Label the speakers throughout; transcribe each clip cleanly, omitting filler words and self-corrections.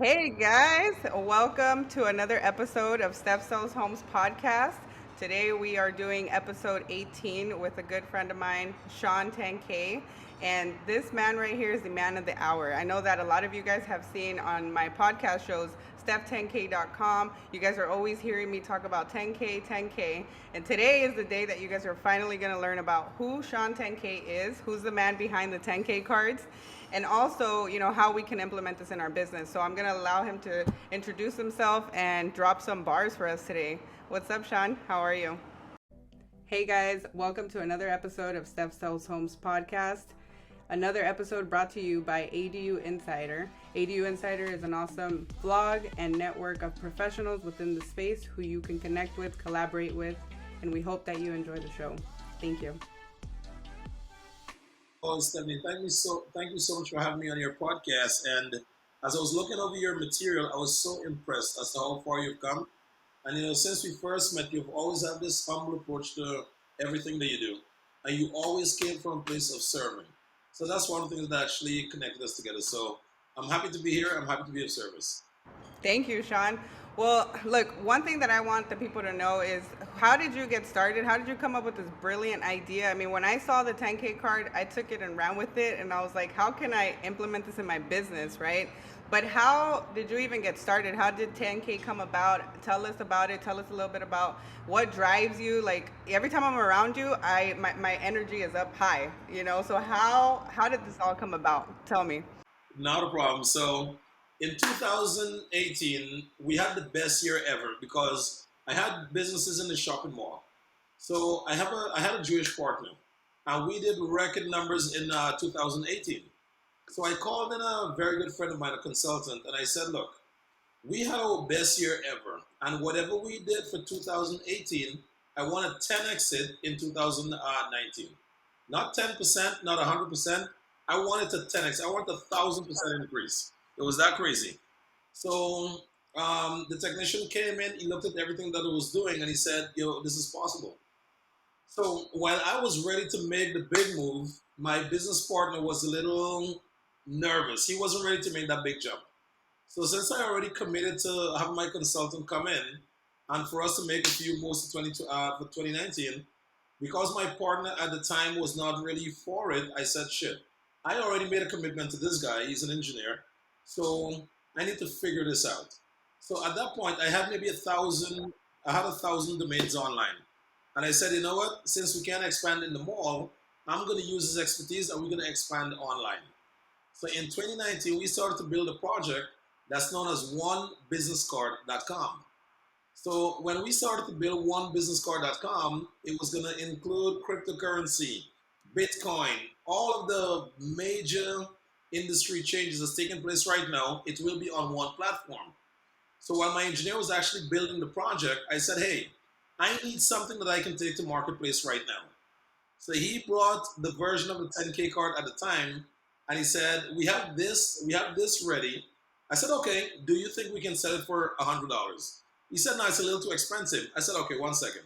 Speaker 1: Hey guys, welcome to another episode of Steph Sells Homes podcast. Today we are doing episode 18 with a good friend of mine, Sean 10K. And this man right here is the man of the hour. I know that a lot of you guys have seen on my podcast shows, Steph10K.com. You guys are always hearing me talk about 10K, 10K. And today is the day that you guys are finally going to learn about who Sean 10K is, who's the man behind the 10K cards, and also, how we can implement this in our business. So I'm going to allow him to introduce himself and drop some bars for us today. What's up, Sean? How are you? Hey guys, welcome to another episode of Steph Sells Homes podcast. Another episode brought to you by ADU Insider. ADU Insider is an awesome blog and network of professionals within the space who you can connect with, collaborate with, and we hope that you enjoy the show. Thank you.
Speaker 2: Oh, Stephanie, thank you so much for having me on your podcast. And as I was looking over your material, I was so impressed as to how far you've come. And since we first met, you've always had this humble approach to everything that you do, and you always came from a place of serving. So that's one of the things that actually connected us together. So I'm happy to be here. I'm happy to be of service.
Speaker 1: Thank you, Sean. Well, look, one thing that I want the people to know is how did you get started? How did you come up with this brilliant idea? I mean, when I saw the 10K card, I took it and ran with it, and I was like, how can I implement this in my business, right? But how did you even get started? How did 10K come about? Tell us about it. Tell us a little bit about what drives you. Like every time I'm around you, my energy is up high, So how did this all come about? Tell me.
Speaker 2: Not a problem. So in 2018, we had the best year ever because I had businesses in the shopping mall. So I had a Jewish partner, and we did record numbers in 2018. So I called in a very good friend of mine, a consultant, and I said, look, we had our best year ever, and whatever we did for 2018, I want to 10x it in 2019. Not 10%, not 100%. I wanted to 10x. I want a 1,000% increase. It was that crazy. So the technician came in, he looked at everything that I was doing, and he said, yo, this is possible. So while I was ready to make the big move, my business partner was a little nervous. He wasn't ready to make that big jump. So since I already committed to have my consultant come in, and for us to make a few moves for 2019, because my partner at the time was not really for it, I said, shit, I already made a commitment to this guy. He's an engineer. So I need to figure this out. So at that point, I had 1,000 domains online. And I said, you know what? Since we can't expand in the mall, I'm going to use his expertise and we're going to expand online. So in 2019, we started to build a project that's known as onebusinesscard.com. So when we started to build onebusinesscard.com, it was going to include cryptocurrency, Bitcoin, all of the major industry changes that's taking place right now. It will be on one platform. So while my engineer was actually building the project, I said, hey, I need something that I can take to marketplace right now. So he brought the version of the 10K card at the time, and he said, we have this ready. I said, okay, do you think we can sell it for $100? He said, no, it's a little too expensive. I said, okay, 1 second.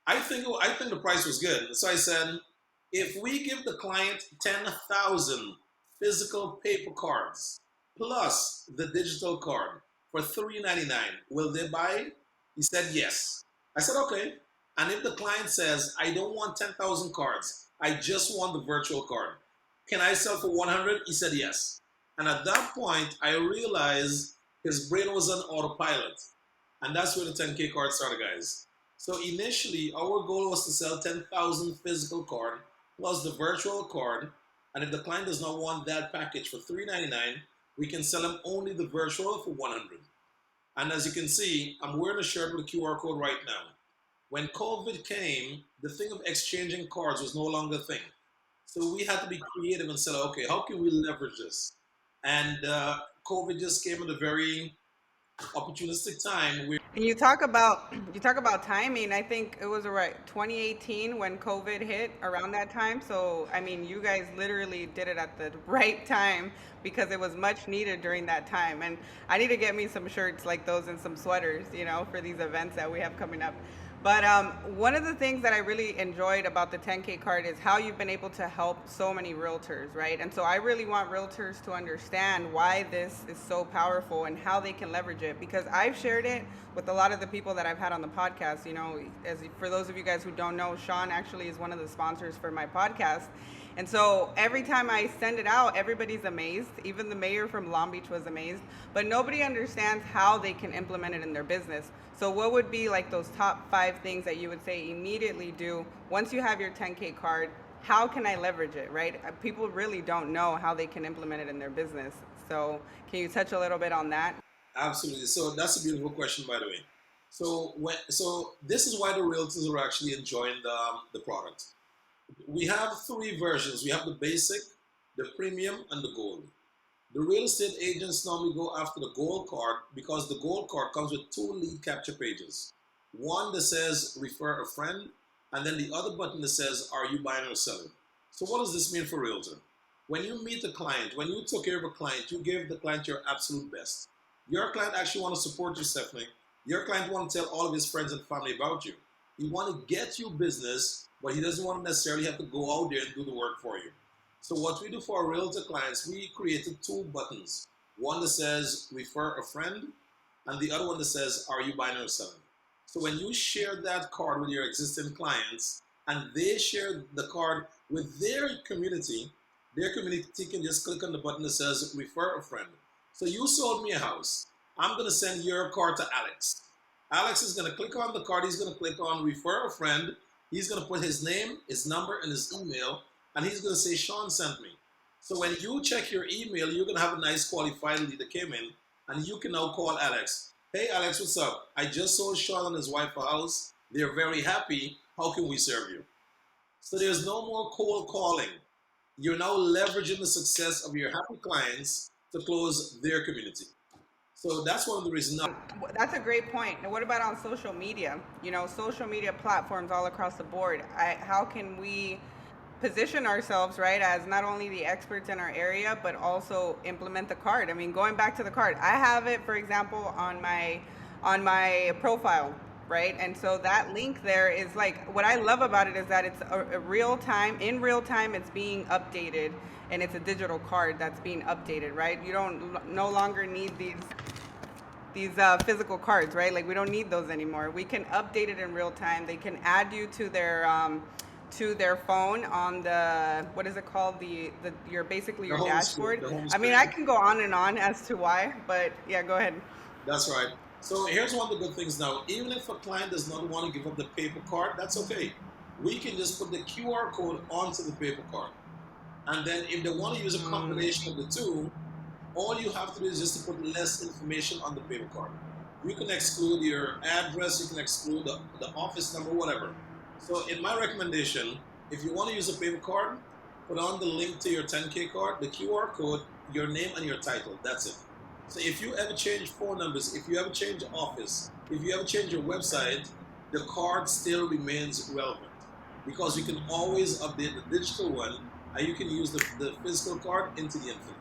Speaker 2: I think the price was good. So I said, if we give the client 10,000 physical paper cards plus the digital card for $3.99, will they buy it? He said yes. I said, okay. And if the client says, I don't want 10,000 cards, I just want the virtual card, can I sell for 100? He said yes. And at that point, I realized his brain was on autopilot. And that's where the 10K card started, guys. So initially, our goal was to sell 10,000 physical card plus the virtual card. And if the client does not want that package for $3.99, we can sell them only the virtual for 100. And as you can see, I'm wearing a shirt with a QR code right now. When COVID came, the thing of exchanging cards was no longer a thing. So we had to be creative and say, okay, how can we leverage this? And COVID just came at a very opportunistic time.
Speaker 1: And you talk about timing. I think it was around 2018 when COVID hit around that time. So I mean, you guys literally did it at the right time because it was much needed during that time. And I need to get me some shirts like those and some sweaters, for these events that we have coming up. But one of the things that I really enjoyed about the 10K card is how you've been able to help so many realtors, right? And so I really want realtors to understand why this is so powerful and how they can leverage it, because I've shared it with a lot of the people that I've had on the podcast. You know, as for those of you guys who don't know, Sean actually is one of the sponsors for my podcast. And so every time I send it out, everybody's amazed. Even the mayor from Long Beach was amazed. But nobody understands how they can implement it in their business. So what would be like those top 5 things that you would say immediately do once you have your 10K card? How can I leverage it, right? People really don't know how they can implement it in their business. So can you touch a little bit on that?
Speaker 2: Absolutely. So that's a beautiful question, by the way. So this is why the realtors are actually enjoying the product. We have three versions. We have the basic, the premium, and the gold. The real estate agents normally go after the gold card because the gold card comes with two lead capture pages. One that says refer a friend, and then the other button that says are you buying or selling. So what does this mean for realtor? When you meet a client, when you took care of a client, you gave the client your absolute best. Your client actually want to support you, Stephanie. Your client want to tell all of his friends and family about you. He want to get you business, but he doesn't want to necessarily have to go out there and do the work for you. So what we do for our realtor clients, we created two buttons. One that says refer a friend, and the other one that says are you buying or selling. So when you share that card with your existing clients and they share the card with their community can just click on the button that says refer a friend. So you sold me a house. I'm going to send your card to Alex. Alex is going to click on the card. He's going to click on refer a friend. He's going to put his name, his number, and his email, and he's going to say, Sean sent me. So when you check your email, you're going to have a nice qualified lead that came in, and you can now call Alex. Hey, Alex, what's up? I just sold Sean and his wife a house. They're very happy. How can we serve you? So there's no more cold calling. You're now leveraging the success of your happy clients to close their community. So that's one of the reasons.
Speaker 1: That's a great point. And what about on social media? You know, social media platforms all across the board. How can we position ourselves, right, as not only the experts in our area, but also implement the card? I mean, going back to the card, I have it, for example, on my profile, right? And so that link there is like, what I love about it is that it's a real time, in real time, it's being updated, and it's a digital card that's being updated, right? You don't no longer need these physical cards, right? Like we don't need those anymore. We can update it in real time. They can add you to their phone on the, what is it called, the your basically your dashboard. I mean, I can go on and on as to why, but yeah, go ahead.
Speaker 2: That's right. So here's one of the good things now. Even if a client does not want to give up the paper card, that's okay. We can just put the QR code onto the paper card. And then if they want to use a combination of the two, all you have to do is just to put less information on the paper card. You can exclude your address, you can exclude the office number, whatever. So in my recommendation, if you want to use a paper card, put on the link to your 10K card, the QR code, your name and your title. That's it. So if you ever change phone numbers, if you ever change office, if you ever change your website, the card still remains relevant because you can always update the digital one and you can use the physical card into the infinite.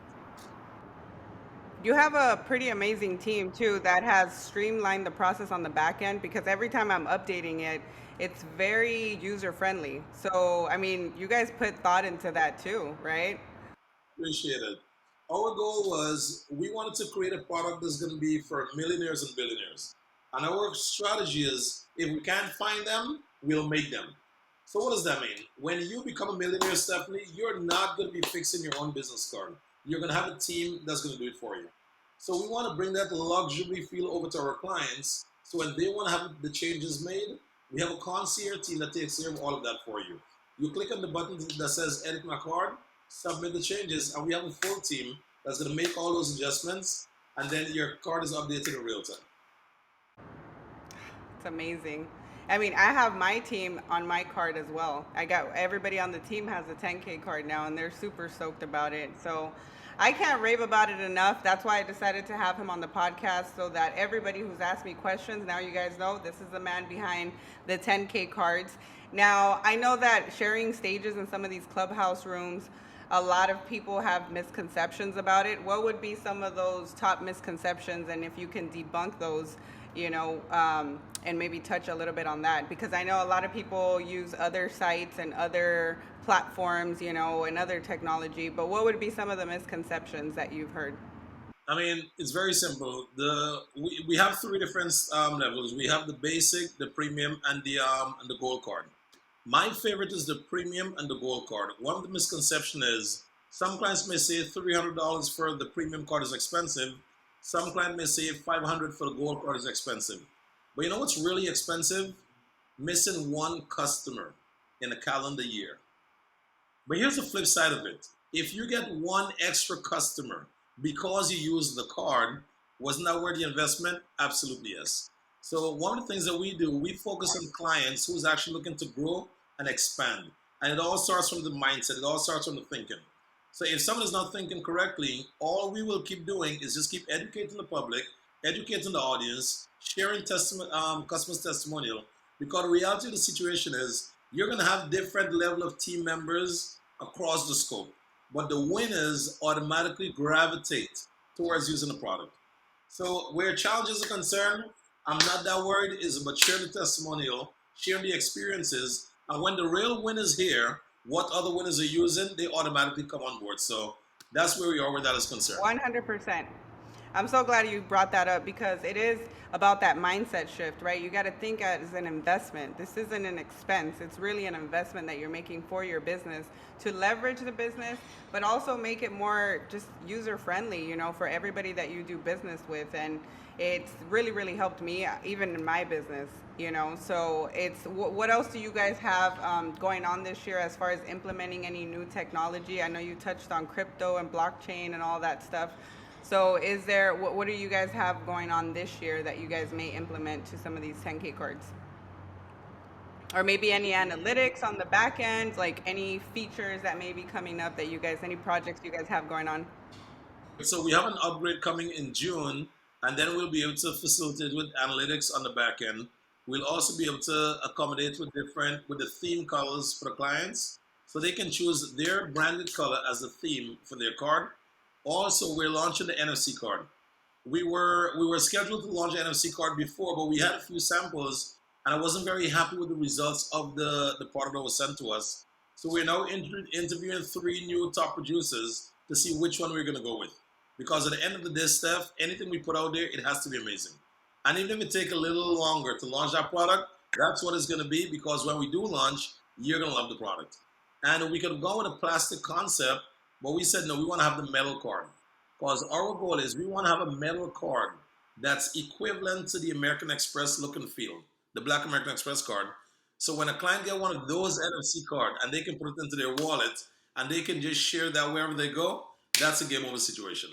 Speaker 1: You have a pretty amazing team too that has streamlined the process on the back end, because every time I'm updating it, it's very user friendly. So, I mean, you guys put thought into that too, right?
Speaker 2: Appreciate it. Our goal was we wanted to create a product that's going to be for millionaires and billionaires. And our strategy is if we can't find them, we'll make them. So what does that mean? When you become a millionaire, Stephanie, you're not going to be fixing your own business card. You're going to have a team that's going to do it for you. So we want to bring that luxury feel over to our clients. So when they want to have the changes made, we have a concierge team that takes care of all of that for you. You click on the button that says edit my card, submit the changes, and we have a full team that's going to make all those adjustments, and then your card is updated in real time.
Speaker 1: It's amazing. I mean, I have my team on my card as well. I got everybody on the team has a 10K card now, and they're super stoked about it. So I can't rave about it enough. That's why I decided to have him on the podcast, so that everybody who's asked me questions, now you guys know this is the man behind the 10K cards. Now, I know that sharing stages in some of these clubhouse rooms, a lot of people have misconceptions about it. What would be some of those top misconceptions, and if you can debunk those, and maybe touch a little bit on that, because I know a lot of people use other sites and other platforms, and other technology. But what would be some of the misconceptions that you've heard?
Speaker 2: I mean, it's very simple. We have three different levels. We have the basic, the premium, and the gold card. My favorite is the premium and the gold card. One of the misconception is some clients may say $300 for the premium card is expensive. Some client may say 500 for the gold card is expensive. But you know what's really expensive? Missing one customer in a calendar year. But here's the flip side of it. If you get one extra customer because you use the card, wasn't that worth the investment? Absolutely yes. So one of the things that we do, we focus on clients who's actually looking to grow and expand. And it all starts from the mindset. It all starts from the thinking. So if someone is not thinking correctly, all we will keep doing is just keep educating the public, educating the audience, sharing customers' testimonial. Because the reality of the situation is you're going to have different level of team members across the scope, but the winners automatically gravitate towards using the product. So where challenges are concerned, I'm not that worried. It's about sharing the testimonial, sharing the experiences, and when the real winners hear what other winners are using, they automatically come on board. So that's where we are where that is concerned.
Speaker 1: 100%. I'm so glad you brought that up, because it is about that mindset shift, right? You got to think as an investment. This isn't an expense. It's really an investment that you're making for your business to leverage the business, but also make it more just user friendly, for everybody that you do business with. And it's really, really helped me, even in my business, So it's what else do you guys have going on this year as far as implementing any new technology? I know you touched on crypto and blockchain and all that stuff. So what do you guys have going on this year that you guys may implement to some of these 10K cards? Or maybe any analytics on the back end, like any features that may be coming up that any projects you guys have going on?
Speaker 2: So we have an upgrade coming in June, and then we'll be able to facilitate with analytics on the back end. We'll also be able to accommodate with the theme colors for the clients, so they can choose their branded color as the theme for their card. Also, we're launching the NFC card. We were scheduled to launch the NFC card before, but we had a few samples, and I wasn't very happy with the results of the product that was sent to us. So we're now interviewing three new top producers to see which one we're going to go with. Because at the end of the day, Steph, anything we put out there, it has to be amazing. And even if it take a little longer to launch that product, that's what it's going to be, because when we do launch, you're going to love the product. And we could go with a plastic concept, but we said, no, we want to have the metal card. Because our goal is we want to have a metal card that's equivalent to the American Express look and feel, the Black American Express card. So when a client get one of those NFC card and they can put it into their wallet and they can just share that wherever they go, that's a game over situation.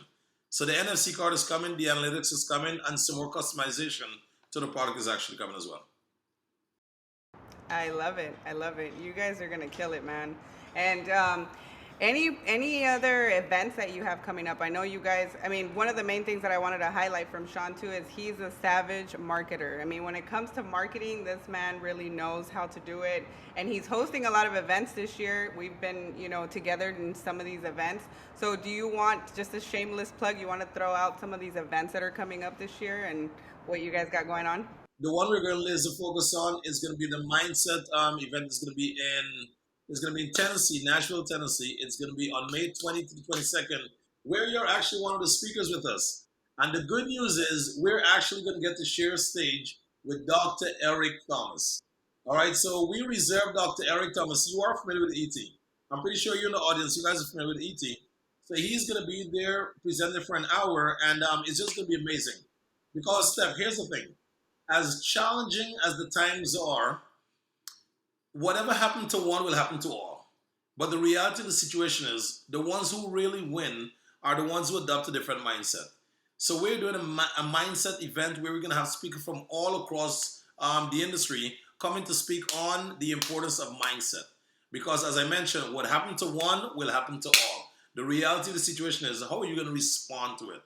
Speaker 2: So the NFC card is coming, the analytics is coming, and some more customization to the product is actually coming as well.
Speaker 1: I love it. I love it. You guys are gonna kill it, man. And any other events that you have coming up? I know you guys. I mean, one of the main things that I wanted to highlight from Sean too is he's a savage marketer. I mean, when it comes to marketing, this man really knows how to do it. And he's hosting a lot of events this year. We've been, together in some of these events. So, do you want just a shameless plug? You want to throw out some of these events that are coming up this year and what you guys got going on?
Speaker 2: The one we're going to laser focus on is going to be the mindset event. It's going to be in Tennessee, Nashville, Tennessee. It's going to be on May 20th to the 22nd, where you're actually one of the speakers with us. And the good news is we're actually going to get to share a stage with Dr. Eric Thomas. All right, so we reserved Dr. Eric Thomas. You are familiar with ET. I'm pretty sure you're in the audience. You guys are familiar with ET. So he's going to be there presenting for an hour, and it's just going to be amazing. Because, Steph, here's the thing. As challenging as the times are, whatever happened to one will happen to all. But the reality of the situation is the ones who really win are the ones who adopt a different mindset. So we're doing a mindset event where we're going to have speakers from all across the industry coming to speak on the importance of mindset. Because as I mentioned, what happened to one will happen to all. The reality of the situation is how are you going to respond to it?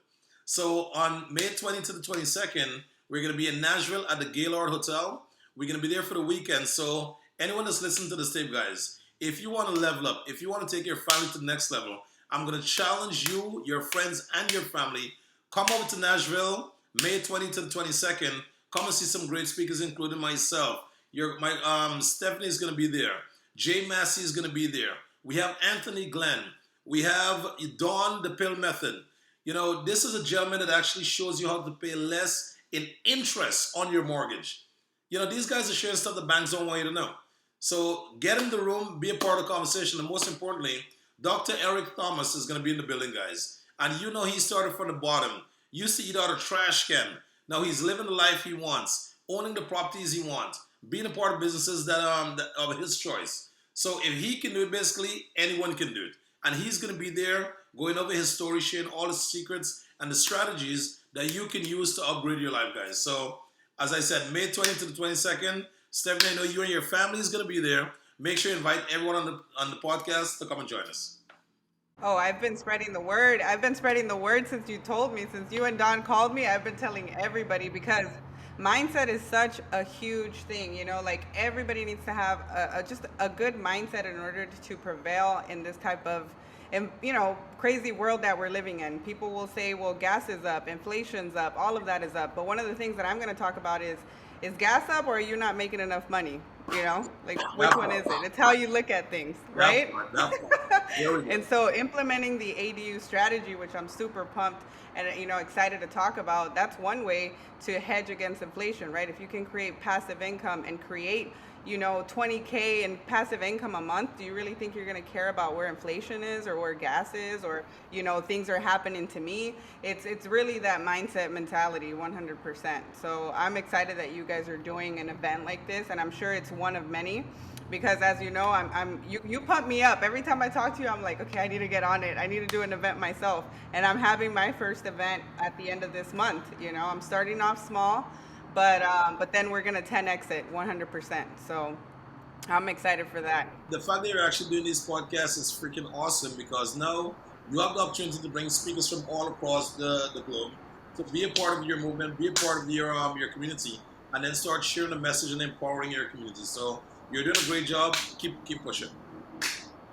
Speaker 2: So on May 20th to the 22nd, we're going to be in Nashville at the Gaylord Hotel. We're going to be there for the weekend. So anyone that's listening to this tape, guys, if you want to level up, if you want to take your family to the next level, I'm going to challenge you, your friends, and your family. Come over to Nashville, May 20th to the 22nd. Come and see some great speakers, including myself. My Stephanie is going to be there. Jay Massey is going to be there. We have Anthony Glenn. We have Don the Pill Method. This is a gentleman that actually shows you how to pay less in interest on your mortgage. These guys are sharing stuff the banks don't want you to know. So get in the room, be a part of the conversation, and most importantly, Dr. Eric Thomas is going to be in the building, guys. And he started from the bottom. Used to eat out of trash can. Now he's living the life he wants, owning the properties he wants, being a part of businesses that of his choice. So if he can do it, basically anyone can do it. And he's going to be there going over his story, sharing all the secrets and the strategies that you can use to upgrade your life, guys. So as I said, May 20th to the 22nd, Stephanie, I know you and your family is going to be there. Make sure you invite everyone on the podcast to come and join us.
Speaker 1: Oh, I've been spreading the word. I've been spreading the word since you told me. Since you and Don called me, I've been telling everybody because mindset is such a huge thing. Like everybody needs to have just a good mindset in order to prevail in this type of, crazy world that we're living in. People will say, well, gas is up, inflation's up, all of that is up. But one of the things that I'm going to talk about is gas up or are you not making enough money? Like which one is it? It's how you look at things, right? And so implementing the ADU strategy, which I'm super pumped and excited to talk about, that's one way to hedge against inflation, right? If you can create passive income and create $20K in passive income a month, do you really think you're going to care about where inflation is or where gas is or things are happening to me? It's really that mindset mentality 100%. So I'm excited that you guys are doing an event like this, and I'm sure it's one of many, because as you know, you pump me up every time I talk to you. I'm like, okay, I need to get on it. I need to do an event myself, and I'm having my first event at the end of this month. I'm starting off small, but then we're gonna 10x it 100%. So I'm excited for that.
Speaker 2: The fact that you're actually doing these podcasts is freaking awesome, because now you have the opportunity to bring speakers from all across the globe to be a part of your movement, be a part of your community, and then start sharing the message and empowering your community. So you're doing a great job. Keep pushing.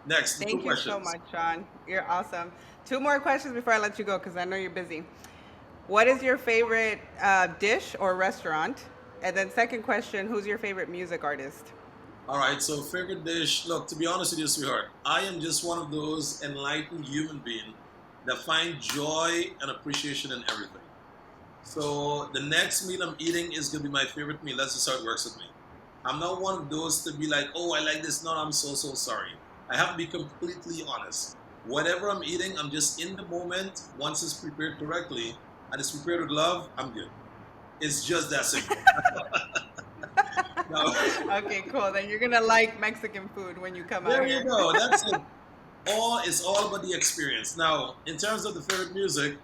Speaker 2: Next,
Speaker 1: Thank you so much, Sean. You're awesome. 2 more questions before I let you go, because I know you're busy. What is your favorite dish or restaurant? And then second question, who's your favorite music artist?
Speaker 2: All right, so favorite dish. Look, to be honest with you, sweetheart, I am just one of those enlightened human beings that find joy and appreciation in everything. So the next meal I'm eating is going to be my favorite meal. That's just how it works with me. I'm not one of those to be like, oh, I like this. No, I'm so sorry. I have to be completely honest. Whatever I'm eating, I'm just in the moment. Once it's prepared correctly, and it's prepared with love, I'm good. It's just that simple. No.
Speaker 1: Okay, cool. Then you're gonna like Mexican food when you come out here.
Speaker 2: There you go. That's it. It's all about the experience. Now, in terms of the favorite music,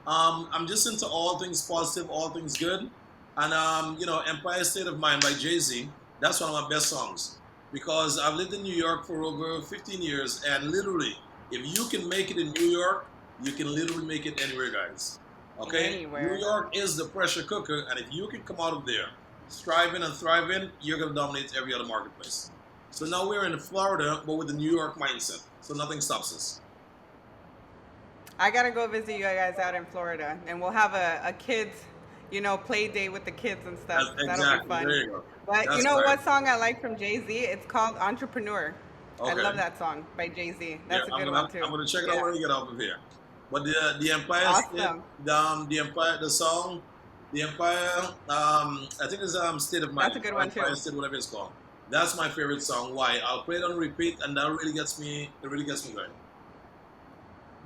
Speaker 2: I'm just into all things positive, all things good, and Empire State of Mind by Jay-Z. That's one of my best songs, because I've lived in New York for over 15 years, and literally, if you can make it in New York, you can literally make it anywhere, guys. Okay?
Speaker 1: Anywhere.
Speaker 2: New York is the pressure cooker, and if you can come out of there striving and thriving, you're going to dominate every other marketplace. So now we're in Florida, but with the New York mindset, so nothing stops us.
Speaker 1: I gotta go visit you guys out in Florida, and we'll have a kids, play day with the kids and stuff.
Speaker 2: Exactly.
Speaker 1: That'll be fun.
Speaker 2: There you go.
Speaker 1: But
Speaker 2: That's
Speaker 1: what song I like from Jay-Z? It's called Entrepreneur.
Speaker 2: Okay.
Speaker 1: I love that song by Jay-Z. That's a good one too.
Speaker 2: I'm gonna check it out when we get off of here. But the Empire
Speaker 1: awesome.
Speaker 2: the Empire, I think it's State of Mind.
Speaker 1: That's a good one
Speaker 2: Empire
Speaker 1: too.
Speaker 2: State, whatever it's called. That's my favorite song. Why? I'll play it on repeat, and that really gets me. It really gets me going.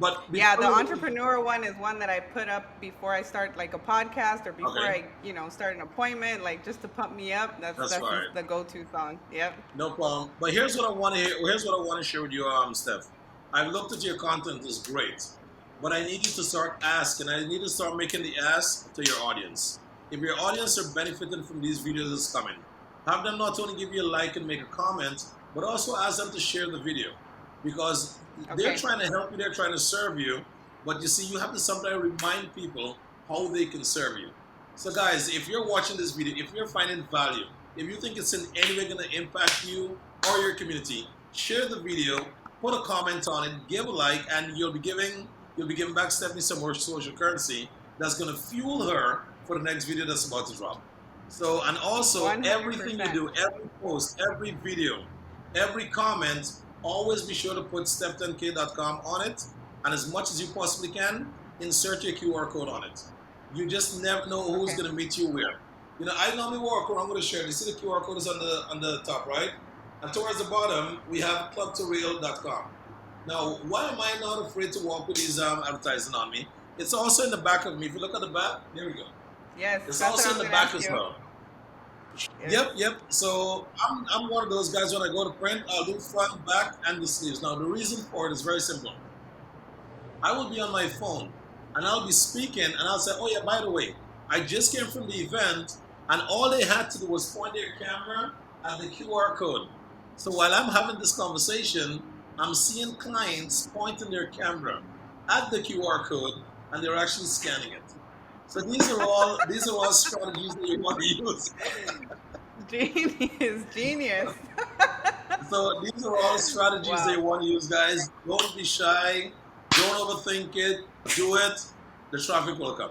Speaker 2: But
Speaker 1: yeah, the entrepreneur one is one that I put up before I start like a podcast or before I, start an appointment, like just to pump me up. That's
Speaker 2: right.
Speaker 1: The go-to song. Yep.
Speaker 2: No problem. But here's what I want to hear. Here's what I want to share with you, Steph. I've looked at your content. It's great, but I need you to start asking. I need to start making the ask to your audience. If your audience are benefiting from these videos that's coming, have them not only give you a like and make a comment, but also ask them to share the video, because they're trying to help you, they're trying to serve you, but you see, you have to sometimes remind people how they can serve you. So guys, if you're watching this video, if you're finding value, if you think it's in any way going to impact you or your community, share the video, put a comment on it, give a like, and you'll be giving back Stephanie some more social currency that's going to fuel her for the next video that's about to drop. So, and also everything you
Speaker 1: 100%.
Speaker 2: do, every post, every video, every comment, always be sure to put step10k.com on it. And as much as you possibly can, insert your QR code on it. You just never know who's
Speaker 1: Okay.
Speaker 2: going to meet you where. You know, I normally walk around with a shirt. You see the QR code is on the top, right? And towards the bottom, we have clubtoreal.com. Now, why am I not afraid to walk with these advertising on me? It's also in the back of me. If you look at the back, there we go.
Speaker 1: Yes,
Speaker 2: It's
Speaker 1: that's what I
Speaker 2: also
Speaker 1: was
Speaker 2: in the
Speaker 1: going to
Speaker 2: back
Speaker 1: ask
Speaker 2: as
Speaker 1: you.
Speaker 2: well.
Speaker 1: Yes.
Speaker 2: Yep. So I'm one of those guys when I go to print, I'll do front, back, and the sleeves. Now the reason for it is very simple. I will be on my phone and I'll be speaking and I'll say, oh yeah, by the way, I just came from the event and all they had to do was point their camera at the QR code. So while I'm having this conversation, I'm seeing clients pointing their camera at the QR code and they're actually scanning it. So these are all strategies that you want to use.
Speaker 1: Genius, genius.
Speaker 2: So these are all strategies they
Speaker 1: Wow.
Speaker 2: want to use, guys. Don't be shy. Don't overthink it. Do it. The traffic will come.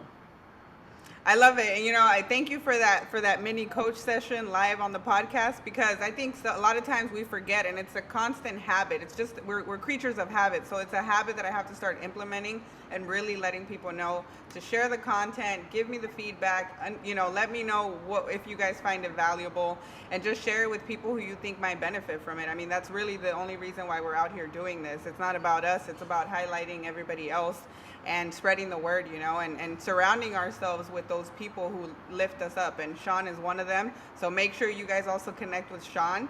Speaker 1: I love it. And I thank you for that mini coach session live on the podcast, because I think a lot of times we forget, and it's a constant habit. It's just we're creatures of habit. So it's a habit that I have to start implementing and really letting people know to share the content, give me the feedback, and let me know what if you guys find it valuable, and just share it with people who you think might benefit from it. I mean, that's really the only reason why we're out here doing this. It's not about us, it's about highlighting everybody else and spreading the word, and surrounding ourselves with those people who lift us up. And Sean is one of them. So make sure you guys also connect with Sean.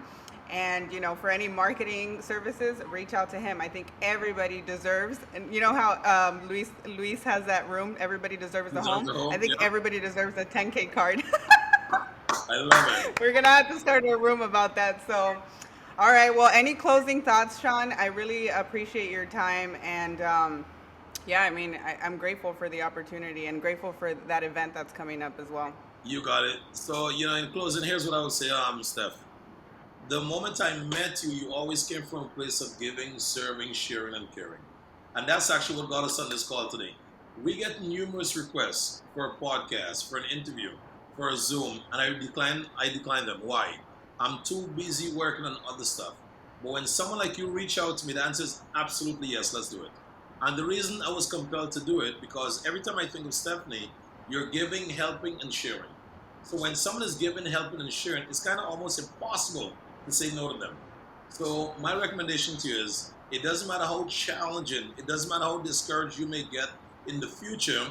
Speaker 1: And, for any marketing services, reach out to him. I think everybody deserves, and you know how Luis has that room, everybody deserves a
Speaker 2: Deserve
Speaker 1: home.
Speaker 2: the
Speaker 1: I
Speaker 2: home.
Speaker 1: think
Speaker 2: Yeah.
Speaker 1: everybody deserves a 10K card.
Speaker 2: I love it.
Speaker 1: We're going to have to start a room about that. So, all right. Well, any closing thoughts, Sean? I really appreciate your time. And, yeah, I mean, I'm grateful for the opportunity and grateful for that event that's coming up as well.
Speaker 2: You got it. So, in closing, here's what I would say, Steph. The moment I met you, you always came from a place of giving, serving, sharing, and caring. And that's actually what got us on this call today. We get numerous requests for a podcast, for an interview, for a Zoom, and I decline them. Why? I'm too busy working on other stuff. But when someone like you reach out to me, the answer is absolutely yes, let's do it. And the reason I was compelled to do it, because every time I think of Stephanie, you're giving, helping, and sharing. So when someone is giving, helping, and sharing, it's kind of almost impossible to say no to them. So my recommendation to you is, it doesn't matter how challenging, it doesn't matter how discouraged you may get in the future,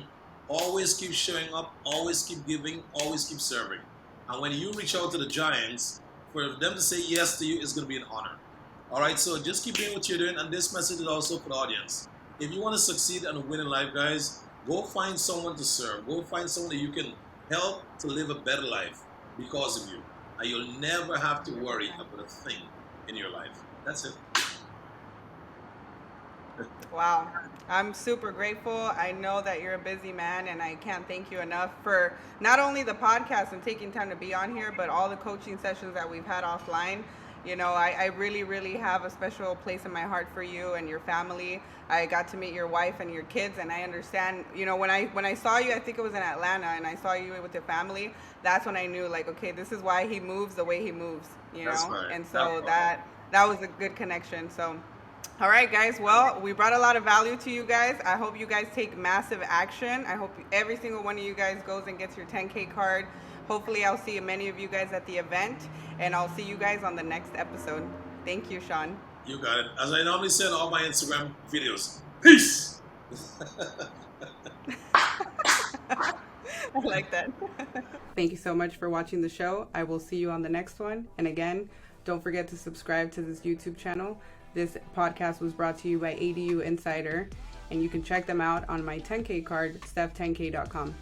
Speaker 2: always keep showing up, always keep giving, always keep serving. And when you reach out to the giants, for them to say yes to you is going to be an honor. All right, so just keep doing what you're doing. And this message is also for the audience. If you want to succeed and win in life, guys, go find someone to serve. Go find someone that you can help to live a better life because of you. And you'll never have to worry about a thing in your life. That's it.
Speaker 1: Wow. I'm super grateful. I know that you're a busy man, and I can't thank you enough for not only the podcast and taking time to be on here, but all the coaching sessions that we've had offline. I really, really have a special place in my heart for you and your family. I got to meet your wife and your kids, and I understand, when I saw you, I think it was in Atlanta, and I saw you with your family, that's when I knew, like, okay, this is why he moves the way he moves,
Speaker 2: That's right.
Speaker 1: And so that was a good connection. So, all right, guys. Well, we brought a lot of value to you guys. I hope you guys take massive action. I hope every single one of you guys goes and gets your 10K card. Hopefully, I'll see many of you guys at the event, and I'll see you guys on the next episode. Thank you, Sean.
Speaker 2: You got it. As I normally say in all my Instagram videos, peace.
Speaker 1: I like that. Thank you so much for watching the show. I will see you on the next one. And again, don't forget to subscribe to this YouTube channel. This podcast was brought to you by ADU Insider, and you can check them out on my 10K card, steph10k.com.